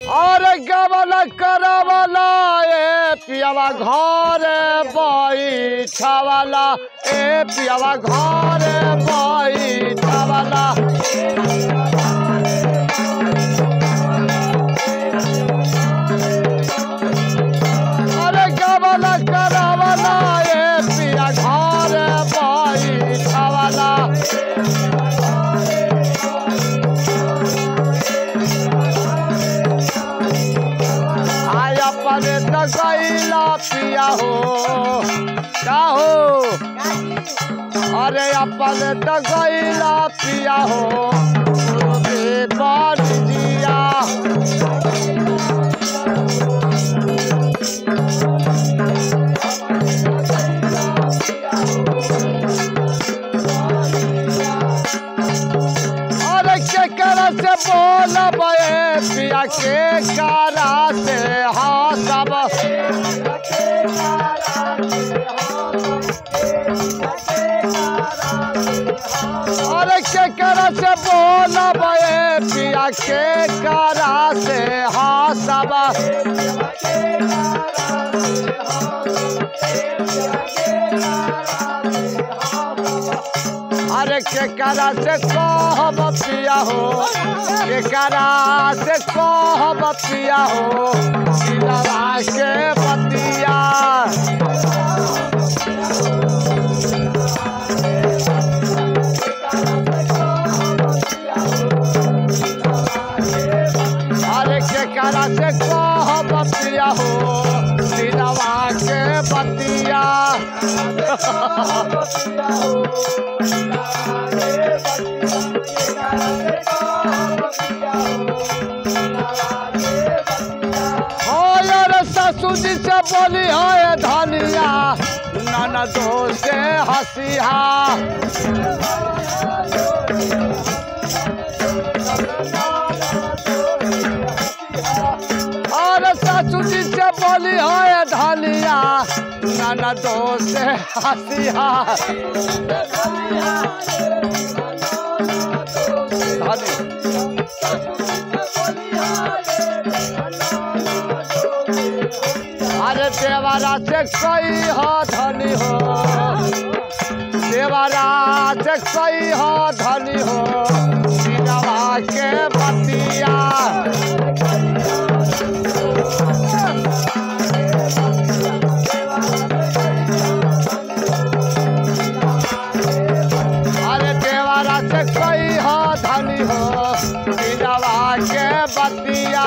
अरे गवला करवला ए पियावा घर बैठवला ए पियावा घर बैठवला अरे गवला करवला ए पिया घर बैठवला अपने तो गैला पिया हो क्या हो अरे अपने तो गैला पिया हो बार दिया अरे के करा से बोल बे पिया के करा से हाँ सब अरे के करा से बोल बे पिया के करा से हाँ सब अरे के करा से कहब पिया हो के करा से कहब पिया हो सिलवा के बतिया अरे के करा से कहब पिया हो सिलवा के बतिया ससुर जी से बोली है धनिया ननदो से हंसिया और ससुर जी से बोली है धनिया ननदो से हंसिया अरे देवारा से कोई हो धनी हो देवारा से कोई हो धनी हो सिलवा के बतिया अरे देवारा से कोई हो धनी हो सिलवा के बतिया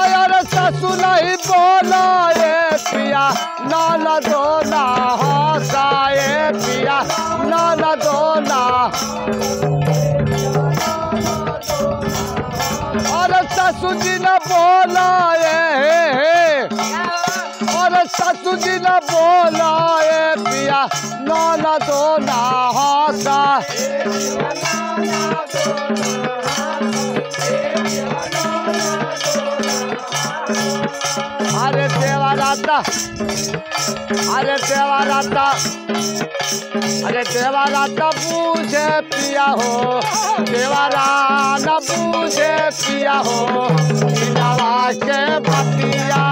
नहीं बोला ये पिया नाना दो ना हंसा ये पिया नाना दो ना अरे ससुर जी ने बोला ये अरे ससुर जी ने बोला ये पिया नाना दो ना हंसा अरे देवाराता पूछे पिया हो देवारा न पूछे पिया हो सिलवा के बतिया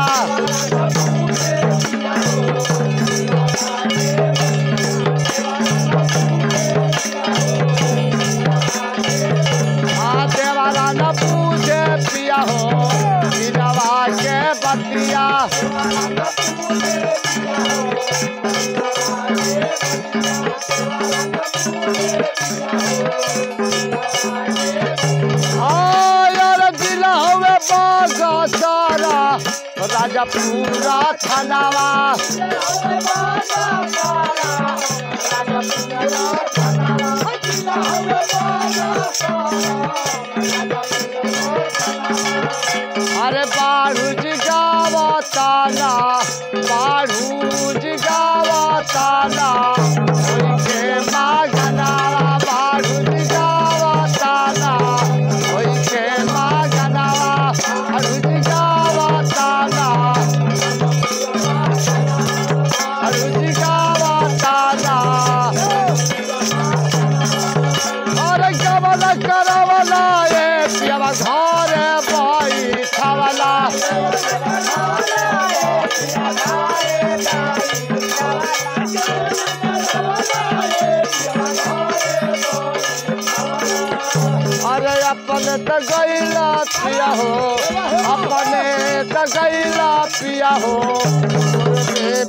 हाँ देवारा न पूछे पिया हो सिलवा के बतिया राजा पूरा थानावा अरे बारूज गावा ताना बारूज गावा ताना के मागनावा बारूज गावा ताना के मागनावा बारूज गावा ताना दिहला अरे अपने त गैला पिया हो अपने त गैला पिया हो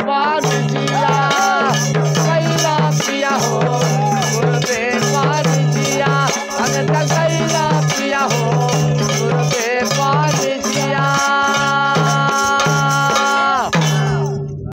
पानी जिया